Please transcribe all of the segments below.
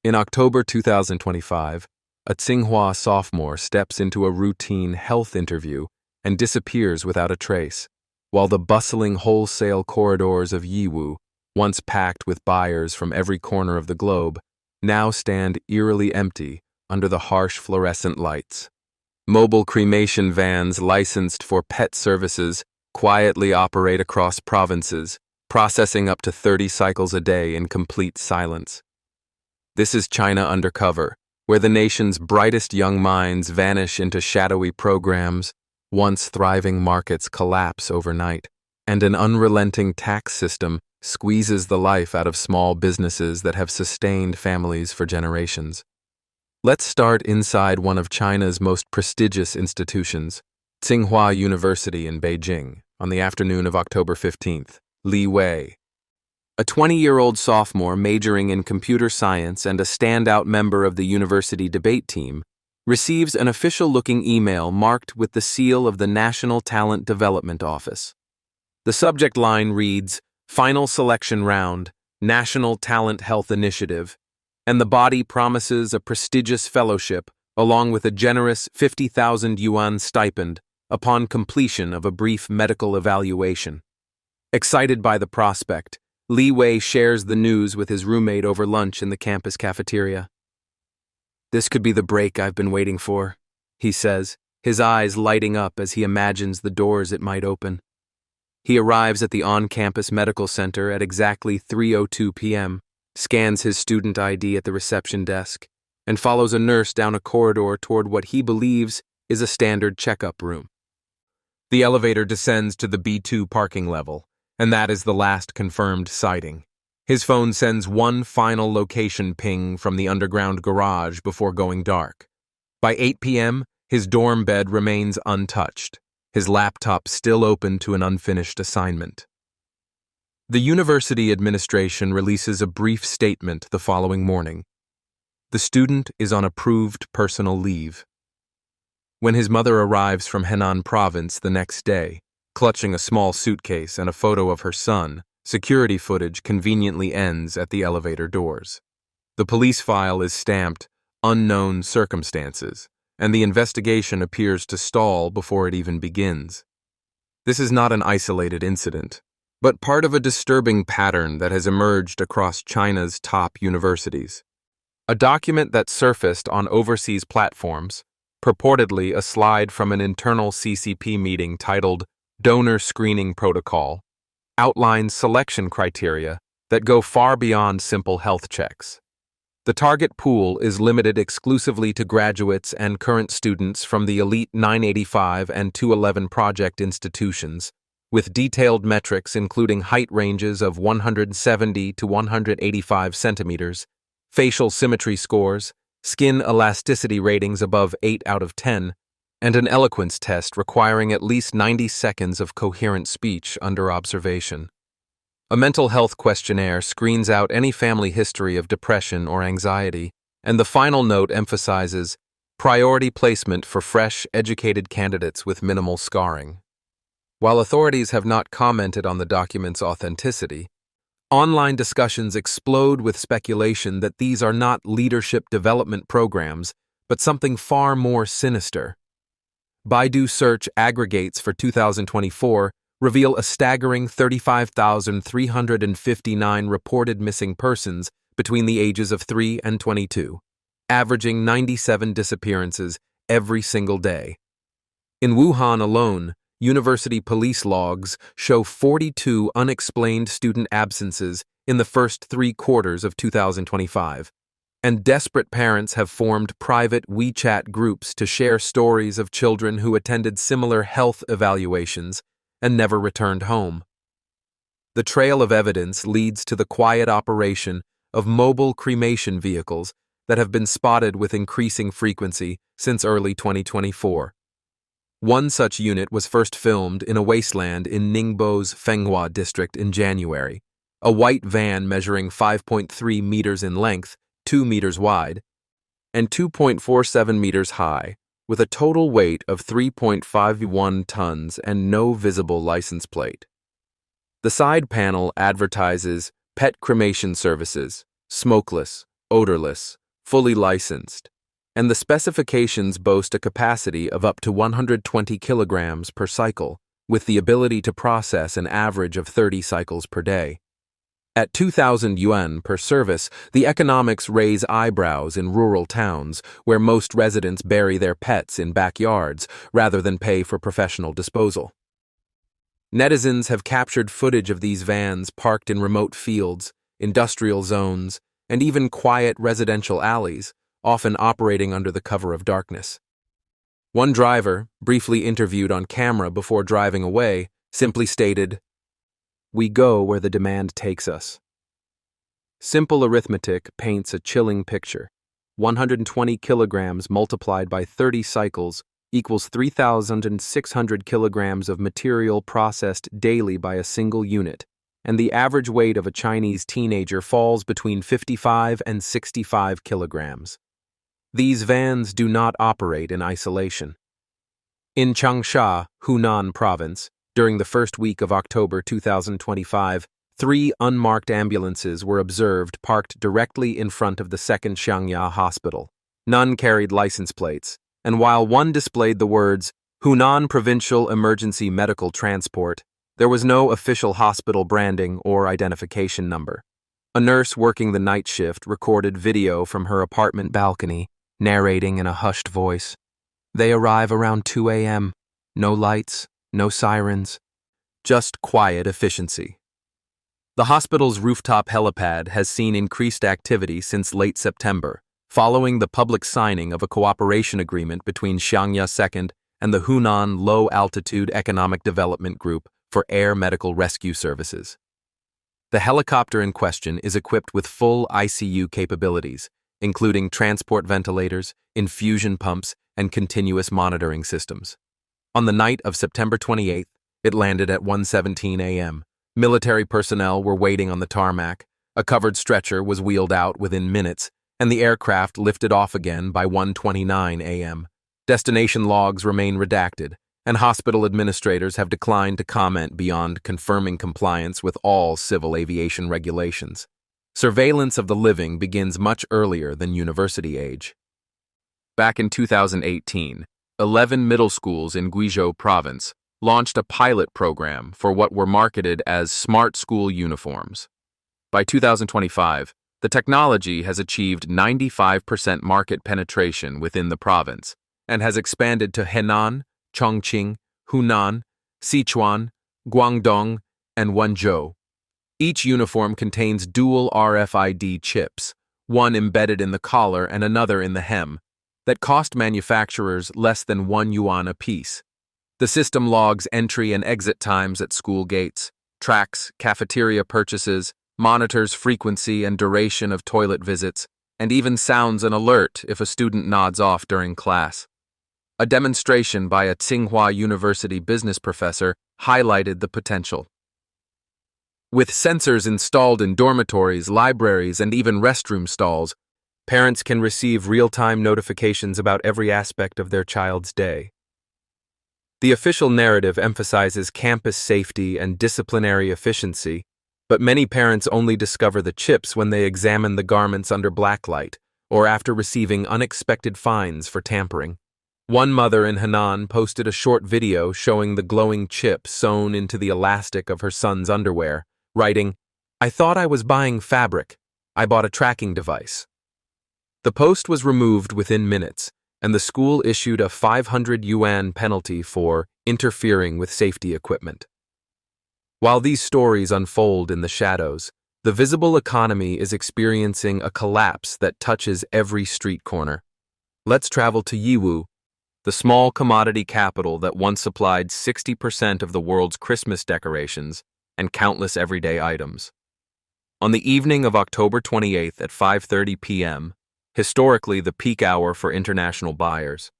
In October 2025, a Tsinghua sophomore steps into a routine health interview and disappears without a trace, while the bustling wholesale corridors of Yiwu, once packed with buyers from every corner of the globe, now stand eerily empty under the harsh fluorescent lights. Mobile cremation vans licensed for pet services quietly operate across provinces, processing up to 30 cycles a day in complete silence. This is China Undercover, where the nation's brightest young minds vanish into shadowy programs, once thriving markets collapse overnight, and an unrelenting tax system squeezes the life out of small businesses that have sustained families for generations. Let's start inside one of China's most prestigious institutions, Tsinghua University in Beijing, on the afternoon of October 15th. Leewi, a 20-year-old sophomore majoring in computer science and a standout member of the university debate team, receives an official-looking email marked with the seal of the National Talent Development Office. The subject line reads, "Final Selection Round, National Talent Health Initiative," and the body promises a prestigious fellowship along with a generous 50,000 yuan stipend upon completion of a brief medical evaluation. Excited by the prospect, Leewi shares the news with his roommate over lunch in the campus cafeteria. "This could be the break I've been waiting for," he says, his eyes lighting up as he imagines the doors it might open. He arrives at the on-campus medical center at exactly 3:02 p.m., scans his student ID at the reception desk, and follows a nurse down a corridor toward what he believes is a standard checkup room. The elevator descends to the B2 parking level, and that is the last confirmed sighting. His phone sends one final location ping from the underground garage before going dark. By 8 p.m., his dorm bed remains untouched, his laptop still open to an unfinished assignment. The university administration releases a brief statement the following morning. The student is on approved personal leave. When his mother arrives from Henan province the next day, clutching a small suitcase and a photo of her son, security footage conveniently ends at the elevator doors. The police file is stamped "Unknown Circumstances," and the investigation appears to stall before it even begins. This is not an isolated incident, but part of a disturbing pattern that has emerged across China's top universities. A document that surfaced on overseas platforms, purportedly a slide from an internal CCP meeting titled Donor Screening Protocol, outlines selection criteria that go far beyond simple health checks. The target pool is limited exclusively to graduates and current students from the elite 985 and 211 project institutions, with detailed metrics including height ranges of 170 to 185 centimeters, facial symmetry scores, skin elasticity ratings above 8 out of 10, and an eloquence test requiring at least 90 seconds of coherent speech under observation. A mental health questionnaire screens out any family history of depression or anxiety, and the final note emphasizes priority placement for fresh, educated candidates with minimal scarring. While authorities have not commented on the document's authenticity, online discussions explode with speculation that these are not leadership development programs, but something far more sinister. Baidu search aggregates for 2024 reveal a staggering 35,359 reported missing persons between the ages of 3 and 22, averaging 97 disappearances every single day. In Wuhan alone, university police logs show 42 unexplained student absences in the first 3 quarters of 2025. And desperate parents have formed private WeChat groups to share stories of children who attended similar health evaluations and never returned home. The trail of evidence leads to the quiet operation of mobile cremation vehicles that have been spotted with increasing frequency since early 2024. One such unit was first filmed in a wasteland in Ningbo's Fenghua district in January, a white van measuring 5.3 meters in length, 2 meters wide, and 2.47 meters high, with a total weight of 3.51 tons and no visible license plate. The side panel advertises pet cremation services, smokeless, odorless, fully licensed, and the specifications boast a capacity of up to 120 kilograms per cycle, with the ability to process an average of 30 cycles per day. At 2,000 yuan per service, the economics raise eyebrows in rural towns where most residents bury their pets in backyards rather than pay for professional disposal. Netizens have captured footage of these vans parked in remote fields, industrial zones, and even quiet residential alleys, often operating under the cover of darkness. One driver, briefly interviewed on camera before driving away, simply stated, "We go where the demand takes us." Simple arithmetic paints a chilling picture. 120 kilograms multiplied by 30 cycles equals 3,600 kilograms of material processed daily by a single unit, and the average weight of a Chinese teenager falls between 55 and 65 kilograms. These vans do not operate in isolation. In Changsha, Hunan Province, during the first week of October 2025, 3 unmarked ambulances were observed parked directly in front of the second Xiangya hospital. None carried license plates, and while one displayed the words Hunan Provincial Emergency Medical Transport, there was no official hospital branding or identification number. A nurse working the night shift recorded video from her apartment balcony, narrating in a hushed voice. They arrive around 2 a.m. No lights, no sirens, just quiet efficiency. The hospital's rooftop helipad has seen increased activity since late September, following the public signing of a cooperation agreement between Xiangya 2nd and the Hunan Low Altitude Economic Development Group for air medical rescue services. The helicopter in question is equipped with full ICU capabilities, including transport ventilators, infusion pumps, and continuous monitoring systems. On the night of September 28th, it landed at 1:17 a.m. Military personnel were waiting on the tarmac, a covered stretcher was wheeled out within minutes, and the aircraft lifted off again by 1:29 a.m. Destination logs remain redacted, and hospital administrators have declined to comment beyond confirming compliance with all civil aviation regulations. Surveillance of the living begins much earlier than university age. Back in 2018, 11 middle schools in Guizhou Province launched a pilot program for what were marketed as smart school uniforms. By 2025, the technology has achieved 95% market penetration within the province and has expanded to Henan, Chongqing, Hunan, Sichuan, Guangdong, and Wenzhou. Each uniform contains dual RFID chips, one embedded in the collar and another in the hem, that cost manufacturers less than 1 yuan apiece. The system logs entry and exit times at school gates, tracks cafeteria purchases, monitors frequency and duration of toilet visits, and even sounds an alert if a student nods off during class. A demonstration by a Tsinghua University business professor highlighted the potential. With sensors installed in dormitories, libraries, and even restroom stalls, parents can receive real-time notifications about every aspect of their child's day. The official narrative emphasizes campus safety and disciplinary efficiency, but many parents only discover the chips when they examine the garments under blacklight or after receiving unexpected fines for tampering. One mother in Henan posted a short video showing the glowing chip sewn into the elastic of her son's underwear, writing, "I thought I was buying fabric. I bought a tracking device." The post was removed within minutes, and the school issued a 500 yuan penalty for interfering with safety equipment. While these stories unfold in the shadows, the visible economy is experiencing a collapse that touches every street corner. Let's travel to Yiwu, the small commodity capital that once supplied 60% of the world's Christmas decorations and countless everyday items. On the evening of October 28th at 5:30 p.m., historically the peak hour for international buyers,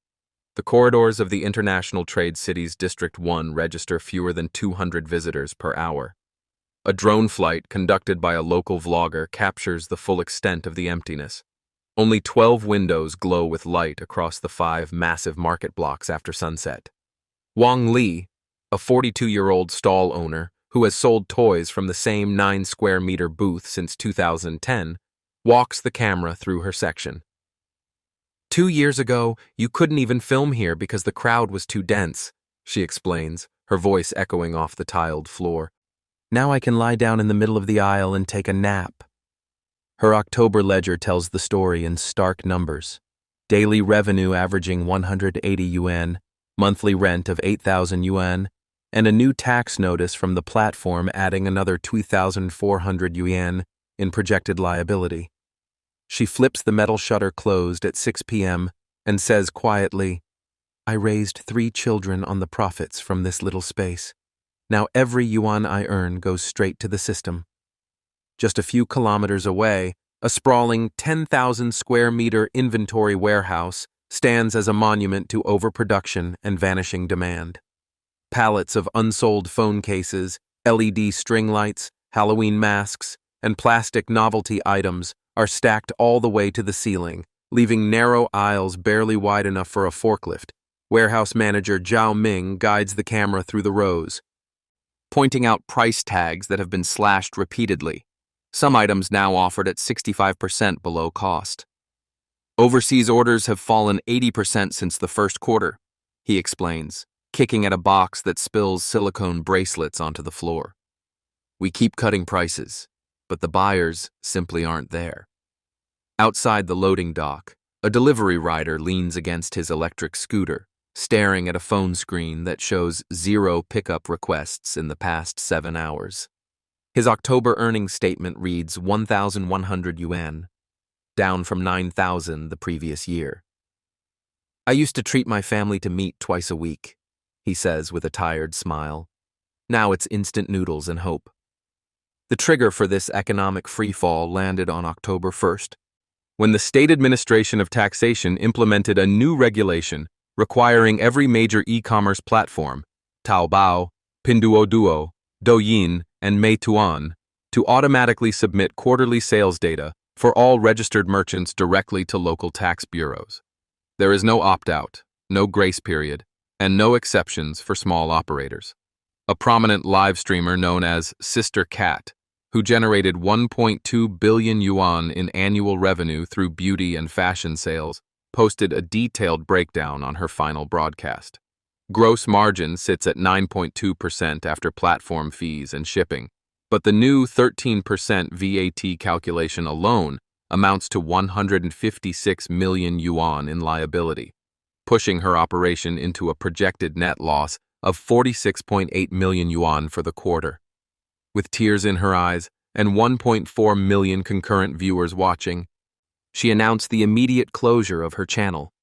the corridors of the International Trade City's District 1 register fewer than 200 visitors per hour. A drone flight conducted by a local vlogger captures the full extent of the emptiness. Only 12 windows glow with light across the 5 massive market blocks after sunset. Wang Li, a 42-year-old stall owner who has sold toys from the same 9-square-meter booth since 2010, walks the camera through her section. 2 years ago, you couldn't even film here because the crowd was too dense, she explains, her voice echoing off the tiled floor. Now I can lie down in the middle of the aisle and take a nap. Her October ledger tells the story in stark numbers. Daily revenue averaging 180 yuan, monthly rent of 8,000 yuan, and a new tax notice from the platform adding another 2,400 yuan in projected liability. She flips the metal shutter closed at 6 p.m. and says quietly, I raised 3 children on the profits from this little space. Now every yuan I earn goes straight to the system. Just a few kilometers away, a sprawling 10,000 square meter inventory warehouse stands as a monument to overproduction and vanishing demand. Pallets of unsold phone cases, LED string lights, Halloween masks, and plastic novelty items are stacked all the way to the ceiling, leaving narrow aisles barely wide enough for a forklift. Warehouse manager Zhao Ming guides the camera through the rows, pointing out price tags that have been slashed repeatedly, some items now offered at 65% below cost. Overseas orders have fallen 80% since the first quarter, he explains, kicking at a box that spills silicone bracelets onto the floor. We keep cutting prices, but the buyers simply aren't there. Outside the loading dock, a delivery rider leans against his electric scooter, staring at a phone screen that shows 0 pickup requests in the past 7 hours. His October earnings statement reads 1,100 yuan, down from 9,000 the previous year. I used to treat my family to meat twice a week, he says with a tired smile. Now it's instant noodles and hope. The trigger for this economic freefall landed on October 1st, when the State Administration of Taxation implemented a new regulation requiring every major e-commerce platform, Taobao, Pinduoduo, Douyin, and Meituan, to automatically submit quarterly sales data for all registered merchants directly to local tax bureaus. There is no opt-out, no grace period, and no exceptions for small operators. A prominent live streamer known as Sister Cat, who generated 1.2 billion yuan in annual revenue through beauty and fashion sales, posted a detailed breakdown on her final broadcast. Gross margin sits at 9.2% after platform fees and shipping, but the new 13% VAT calculation alone amounts to 156 million yuan in liability, pushing her operation into a projected net loss of 46.8 million yuan for the quarter. With tears in her eyes and 1.4 million concurrent viewers watching, she announced the immediate closure of her channel.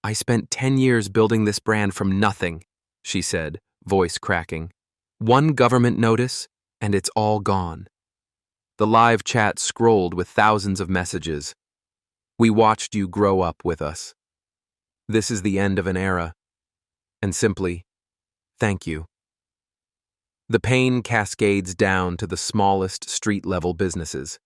I spent 10 years building this brand from nothing, she said, voice cracking. One government notice, and it's all gone. The live chat scrolled with thousands of messages. We watched you grow up with us. This is the end of an era. And simply, thank you. The pain cascades down to the smallest street-level businesses.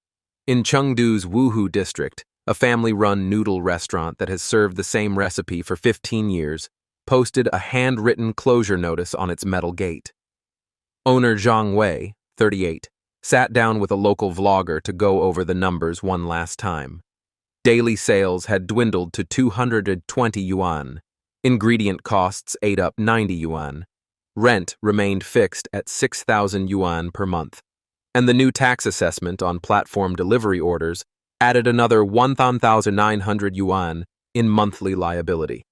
In Chengdu's Wuhu district, a family-run noodle restaurant that has served the same recipe for 15 years posted a handwritten closure notice on its metal gate. Owner Zhang Wei, 38, sat down with a local vlogger to go over the numbers one last time. Daily sales had dwindled to 220 yuan. Ingredient costs ate up 90 yuan. Rent remained fixed at 6,000 yuan per month. And the new tax assessment on platform delivery orders added another 1,900 yuan in monthly liability.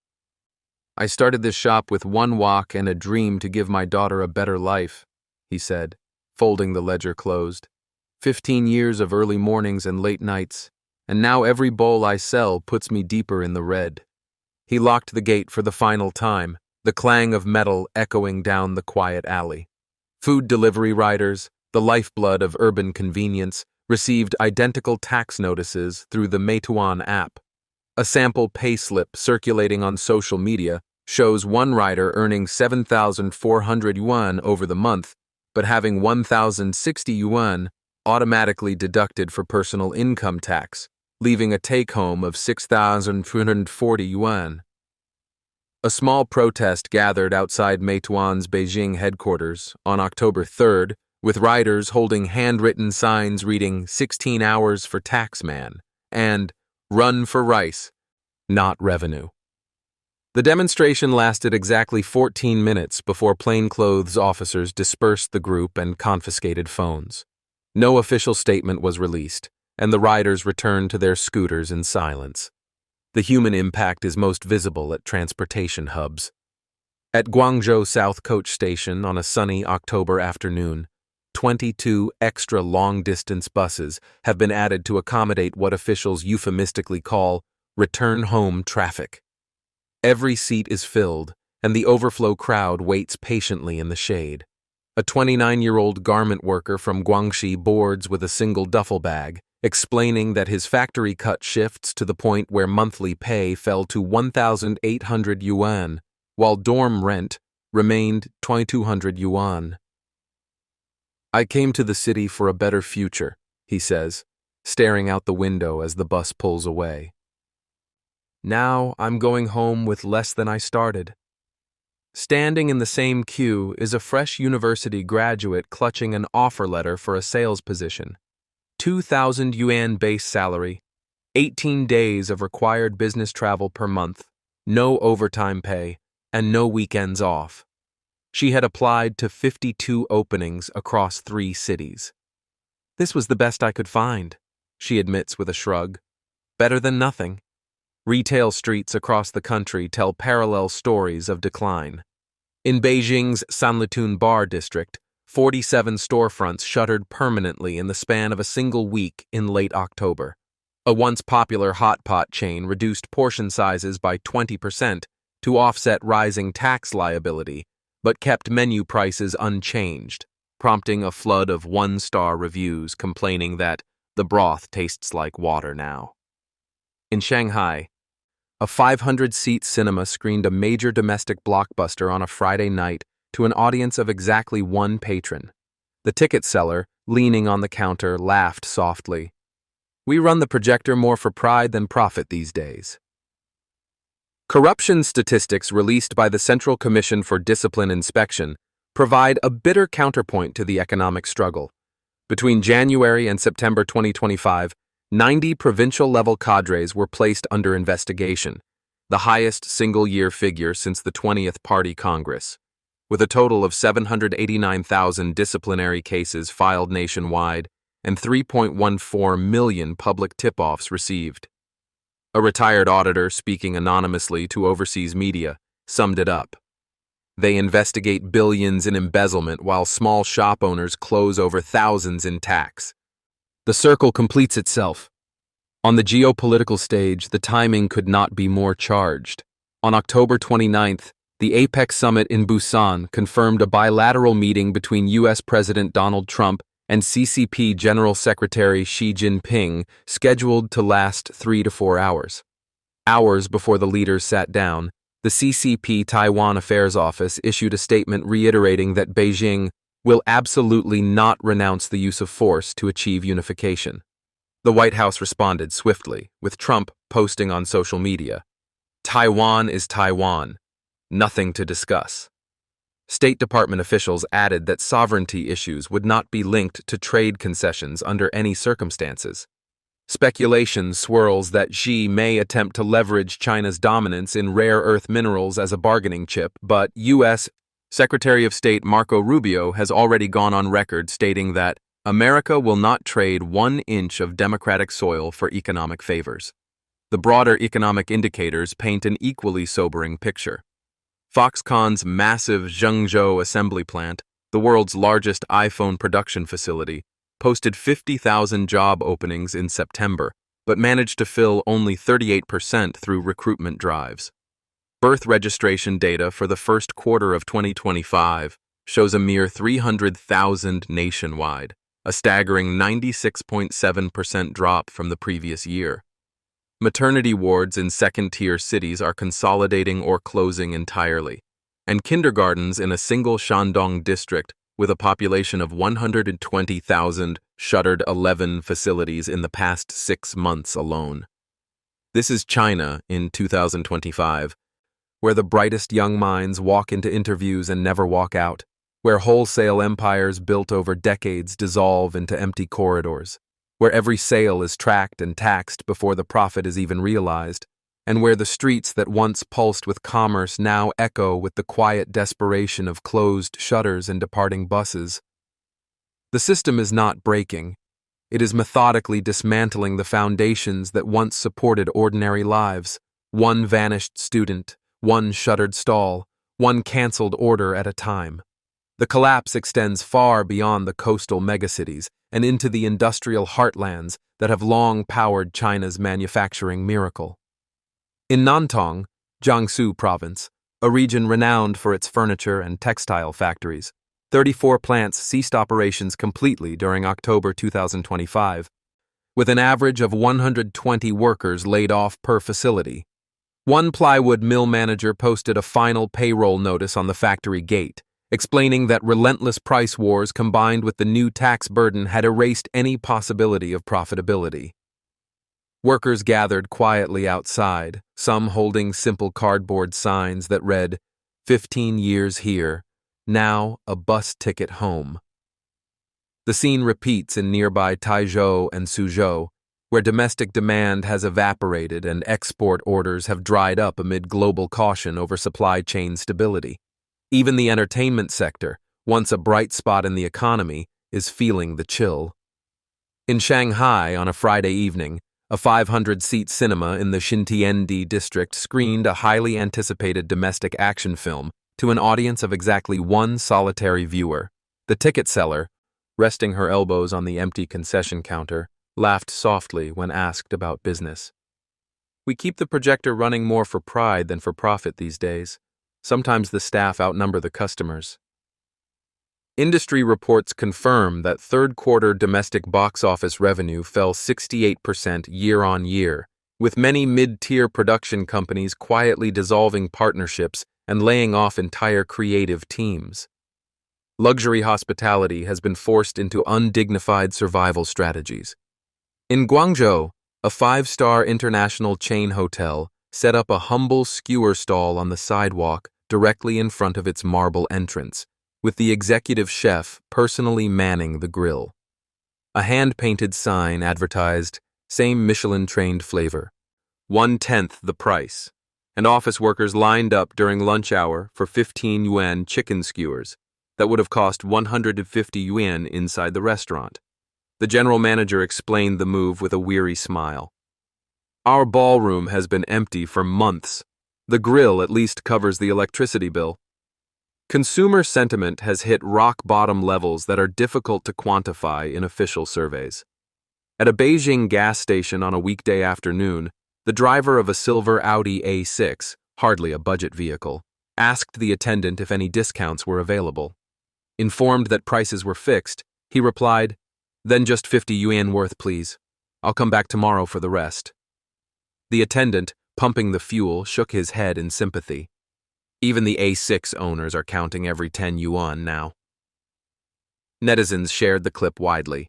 I started this shop with one wok and a dream to give my daughter a better life, he said, folding the ledger closed. 15 years of early mornings and late nights, and now every bowl I sell puts me deeper in the red. He locked the gate for the final time, the clang of metal echoing down the quiet alley. Food delivery riders, the lifeblood of urban convenience, received identical tax notices through the Meituan app. A sample payslip circulating on social media shows one rider earning 7,400 yuan over the month, but having 1,060 yuan automatically deducted for personal income tax, leaving a take-home of 6,340 yuan. A small protest gathered outside Meituan's Beijing headquarters on October 3rd, with riders holding handwritten signs reading 16 hours for taxman, and run for rice, not revenue. The demonstration lasted exactly 14 minutes before plainclothes officers dispersed the group and confiscated phones. No official statement was released, and the riders returned to their scooters in silence. The human impact is most visible at transportation hubs. At Guangzhou South Coach Station on a sunny October afternoon, 22 extra long-distance buses have been added to accommodate what officials euphemistically call return-home traffic. Every seat is filled, and the overflow crowd waits patiently in the shade. A 29-year-old garment worker from Guangxi boards with a single duffel bag, explaining that his factory cut shifts to the point where monthly pay fell to 1,800 yuan, while dorm rent remained 2,200 yuan. "I came to the city for a better future," he says, staring out the window as the bus pulls away. "Now I'm going home with less than I started." Standing in the same queue is a fresh university graduate clutching an offer letter for a sales position. 2,000 yuan base salary, 18 days of required business travel per month, no overtime pay, and no weekends off. She had applied to 52 openings across 3 cities. "This was the best I could find," she admits with a shrug. "Better than nothing." Retail streets across the country tell parallel stories of decline. In Beijing's Sanlitun Bar district, 47 storefronts shuttered permanently in the span of a single week in late October. A once popular hot pot chain reduced portion sizes by 20% to offset rising tax liability, but kept menu prices unchanged, prompting a flood of one-star reviews complaining that the broth tastes like water now. In Shanghai, a 500-seat cinema screened a major domestic blockbuster on a Friday night to an audience of exactly 1 patron. The ticket seller, leaning on the counter, laughed softly. "We run the projector more for pride than profit these days." Corruption statistics released by the Central Commission for Discipline Inspection provide a bitter counterpoint to the economic struggle. Between January and September 2025, 90 provincial-level cadres were placed under investigation, the highest single-year figure since the 20th Party Congress. With a total of 789,000 disciplinary cases filed nationwide and 3.14 million public tip-offs received. A retired auditor speaking anonymously to overseas media summed it up. They investigate billions in embezzlement while small shop owners close over thousands in tax. The circle completes itself. On the geopolitical stage, the timing could not be more charged. On October 29th, the APEC summit in Busan confirmed a bilateral meeting between U.S. President Donald Trump and CCP General Secretary Xi Jinping, scheduled to last 3 to 4 hours. Hours before the leaders sat down, the CCP Taiwan Affairs Office issued a statement reiterating that Beijing will absolutely not renounce the use of force to achieve unification. The White House responded swiftly, with Trump posting on social media, "Taiwan is Taiwan. Nothing to discuss." State Department officials added that sovereignty issues would not be linked to trade concessions under any circumstances. Speculation swirls that Xi may attempt to leverage China's dominance in rare earth minerals as a bargaining chip, but U.S. Secretary of State Marco Rubio has already gone on record stating that America will not trade 1 inch of democratic soil for economic favors. The broader economic indicators paint an equally sobering picture. Foxconn's massive Zhengzhou assembly plant, the world's largest iPhone production facility, posted 50,000 job openings in September, but managed to fill only 38% through recruitment drives. Birth registration data for the first quarter of 2025 shows a mere 300,000 nationwide, a staggering 96.7% drop from the previous year. Maternity wards in second-tier cities are consolidating or closing entirely, and kindergartens in a single Shandong district with a population of 120,000 shuttered 11 facilities in the past 6 months alone. This is China in 2025, where the brightest young minds walk into interviews and never walk out, where wholesale empires built over decades dissolve into empty corridors. where every sale is tracked and taxed before the profit is even realized, and where the streets that once pulsed with commerce now echo with the quiet desperation of closed shutters and departing buses. The system is not breaking. It is methodically dismantling the foundations that once supported ordinary lives. One vanished student, one shuttered stall, one cancelled order at a time. The collapse extends far beyond the coastal megacities and into the industrial heartlands that have long powered China's manufacturing miracle. In Nantong, Jiangsu province, a region renowned for its furniture and textile factories, 34 plants ceased operations completely during October 2025, with an average of 120 workers laid off per facility. One plywood mill manager posted a final payroll notice on the factory gate, explaining that relentless price wars combined with the new tax burden had erased any possibility of profitability. Workers gathered quietly outside, some holding simple cardboard signs that read, 15 years here, now a bus ticket home. The scene repeats in nearby Taizhou and Suzhou, where domestic demand has evaporated and export orders have dried up amid global caution over supply chain stability. Even the entertainment sector, once a bright spot in the economy, is feeling the chill. In Shanghai, on a Friday evening, a 500-seat cinema in the Xintiandi district screened a highly anticipated domestic action film to an audience of exactly one solitary viewer. The ticket seller, resting her elbows on the empty concession counter, laughed softly when asked about business. "We keep the projector running more for pride than for profit these days. Sometimes the staff outnumber the customers." Industry reports confirm that third-quarter domestic box office revenue fell 68% year-on-year, with many mid-tier production companies quietly dissolving partnerships and laying off entire creative teams. Luxury hospitality has been forced into undignified survival strategies. In Guangzhou, a 5-star international chain hotel set up a humble skewer stall on the sidewalk directly in front of its marble entrance, with the executive chef personally manning the grill. A hand-painted sign advertised, "Same Michelin-trained flavor, 1/10 the price," and office workers lined up during lunch hour for 15 yuan chicken skewers that would have cost 150 yuan inside the restaurant. The general manager explained the move with a weary smile. "Our ballroom has been empty for months. The grill at least covers the electricity bill." Consumer sentiment has hit rock-bottom levels that are difficult to quantify in official surveys. At a Beijing gas station on a weekday afternoon, the driver of a silver Audi A6, hardly a budget vehicle, asked the attendant if any discounts were available. Informed that prices were fixed, he replied, "Then just 50 yuan worth, please. I'll come back tomorrow for the rest." The attendant, pumping the fuel, shook his head in sympathy. Even the A6 owners are counting every 10 yuan now. Netizens shared the clip widely,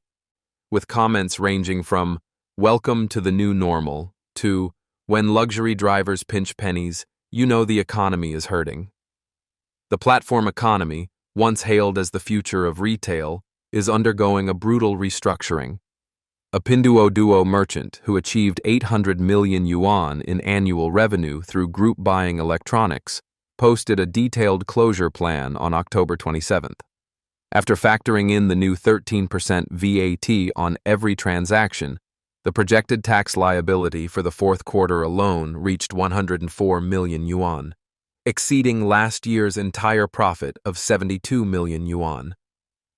with comments ranging from, "Welcome to the new normal," to, "When luxury drivers pinch pennies, you know the economy is hurting." The platform economy, once hailed as the future of retail, is undergoing a brutal restructuring. A Pinduoduo merchant who achieved 800 million yuan in annual revenue through group buying electronics posted a detailed closure plan on October 27th. After factoring in the new 13% VAT on every transaction, the projected tax liability for the fourth quarter alone reached 104 million yuan, exceeding last year's entire profit of 72 million yuan.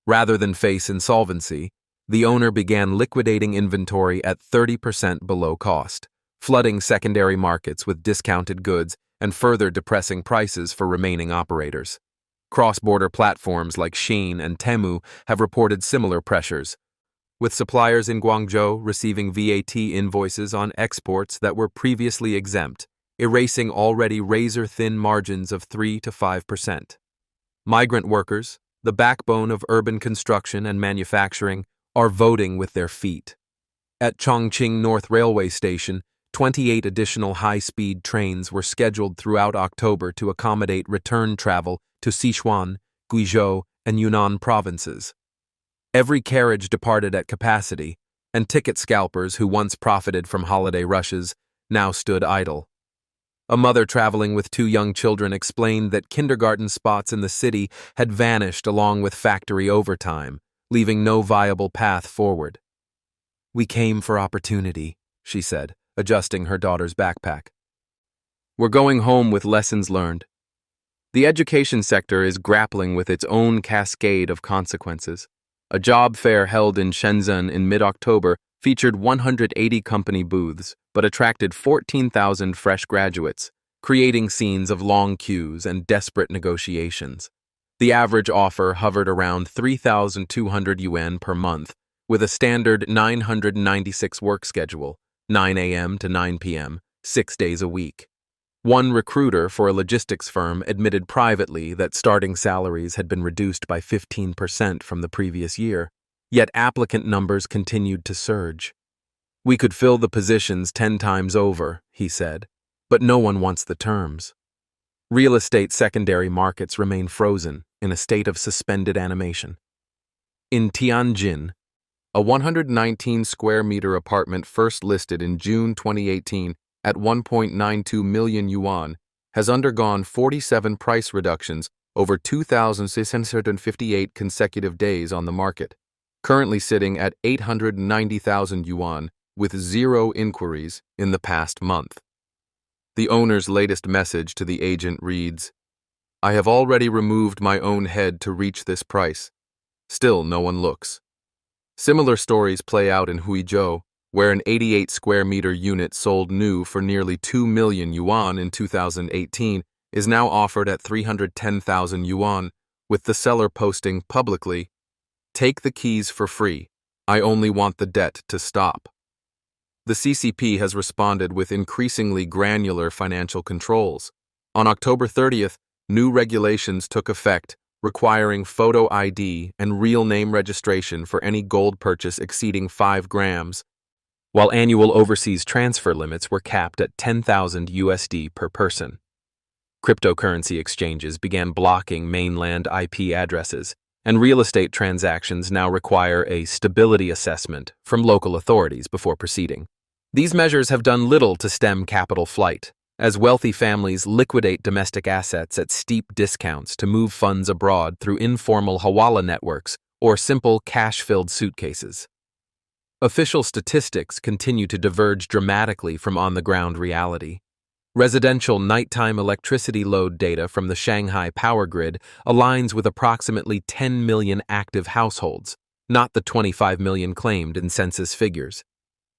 Rather than face insolvency, the owner began liquidating inventory at 30% below cost, flooding secondary markets with discounted goods and further depressing prices for remaining operators. Cross-border platforms like Shein and Temu have reported similar pressures, with suppliers in Guangzhou receiving VAT invoices on exports that were previously exempt, erasing already razor-thin margins of 3 to 5%. Migrant workers, the backbone of urban construction and manufacturing, are voting with their feet. At Chongqing North Railway Station, 28 additional high-speed trains were scheduled throughout October to accommodate return travel to Sichuan, Guizhou, and Yunnan provinces. Every carriage departed at capacity, and ticket scalpers who once profited from holiday rushes now stood idle. A mother traveling with two young children explained that kindergarten spots in the city had vanished along with factory overtime, leaving no viable path forward. "We came for opportunity," she said, adjusting her daughter's backpack. "We're going home with lessons learned." The education sector is grappling with its own cascade of consequences. A job fair held in Shenzhen in mid-October featured 180 company booths, but attracted 14,000 fresh graduates, creating scenes of long queues and desperate negotiations. The average offer hovered around 3,200 yuan per month, with a standard 996 work schedule, 9 a.m. to 9 p.m., 6 days a week. One recruiter for a logistics firm admitted privately that starting salaries had been reduced by 15% from the previous year, yet applicant numbers continued to surge. "We could fill the positions 10 times over," he said, "but no one wants the terms." Real estate secondary markets remain frozen in a state of suspended animation. In Tianjin, a 119 square meter apartment first listed in June 2018 at 1.92 million yuan has undergone 47 price reductions over 2,658 consecutive days on the market, currently sitting at 890,000 yuan with 0 inquiries in the past month. The owner's latest message to the agent reads, "I have already removed my own head to reach this price. Still no one looks." Similar stories play out in Huizhou, where an 88 square meter unit sold new for nearly 2 million yuan in 2018 is now offered at 310,000 yuan, with the seller posting publicly, "Take the keys for free. I only want the debt to stop." The CCP has responded with increasingly granular financial controls. On October 30th, new regulations took effect, requiring photo ID and real name registration for any gold purchase exceeding 5 grams, while annual overseas transfer limits were capped at 10,000 USD per person. Cryptocurrency exchanges began blocking mainland IP addresses, and real estate transactions now require a stability assessment from local authorities before proceeding. These measures have done little to stem capital flight, as wealthy families liquidate domestic assets at steep discounts to move funds abroad through informal hawala networks or simple cash-filled suitcases. Official statistics continue to diverge dramatically from on-the-ground reality. Residential nighttime electricity load data from the Shanghai power grid aligns with approximately 10 million active households, not the 25 million claimed in census figures.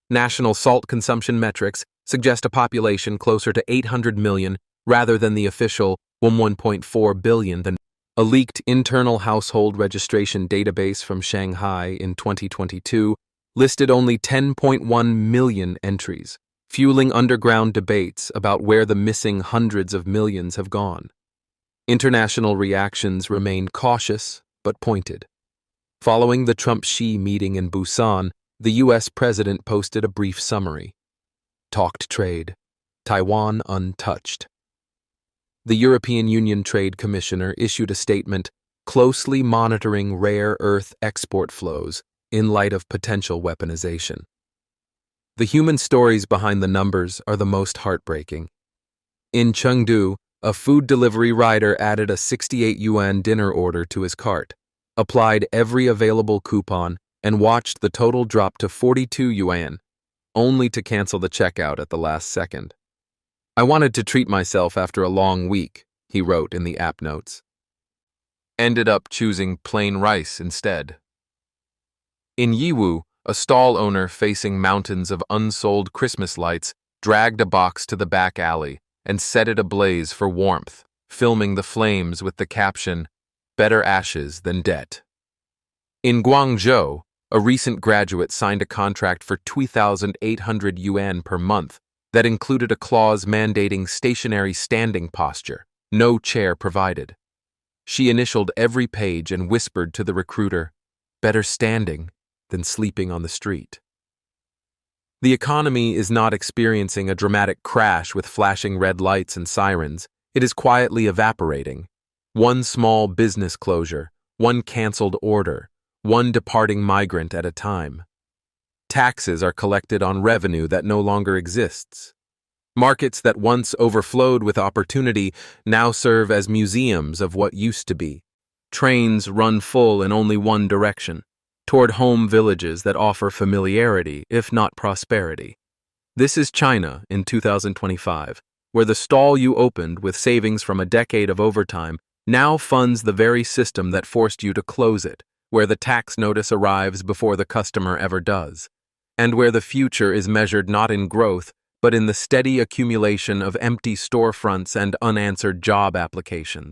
National salt consumption metrics suggest a population closer to 800 million rather than the official 1.4 billion. A leaked internal household registration database from Shanghai in 2022 listed only 10.1 million entries, fueling underground debates about where the missing hundreds of millions have gone. International reactions remained cautious but pointed. Following the Trump-Xi meeting in Busan, the U.S. president posted a brief summary. Talked trade. Taiwan untouched. The European Union Trade Commissioner issued a statement closely monitoring rare earth export flows in light of potential weaponization. The human stories behind the numbers are the most heartbreaking. In Chengdu, a food delivery rider added a 68 yuan dinner order to his cart, applied every available coupon, and watched the total drop to 42 yuan, only to cancel the checkout at the last second. "I wanted to treat myself after a long week," he wrote in the app notes. Ended up choosing plain rice instead. In Yiwu, a stall owner facing mountains of unsold Christmas lights dragged a box to the back alley and set it ablaze for warmth, filming the flames with the caption, "Better ashes than debt." In Guangzhou, a recent graduate signed a contract for 2,800 yuan per month that included a clause mandating stationary standing posture, no chair provided. She initialed every page and whispered to the recruiter, "Better standing than sleeping on the street." The economy is not experiencing a dramatic crash with flashing red lights and sirens. It is quietly evaporating. One small business closure, one canceled order, one departing migrant at a time. Taxes are collected on revenue that no longer exists. Markets that once overflowed with opportunity now serve as museums of what used to be. Trains run full in only one direction, toward home villages that offer familiarity, if not prosperity. This is China in 2025, where the stall you opened with savings from a decade of overtime now funds the very system that forced you to close it, where the tax notice arrives before the customer ever does, and where the future is measured not in growth, but in the steady accumulation of empty storefronts and unanswered job applications.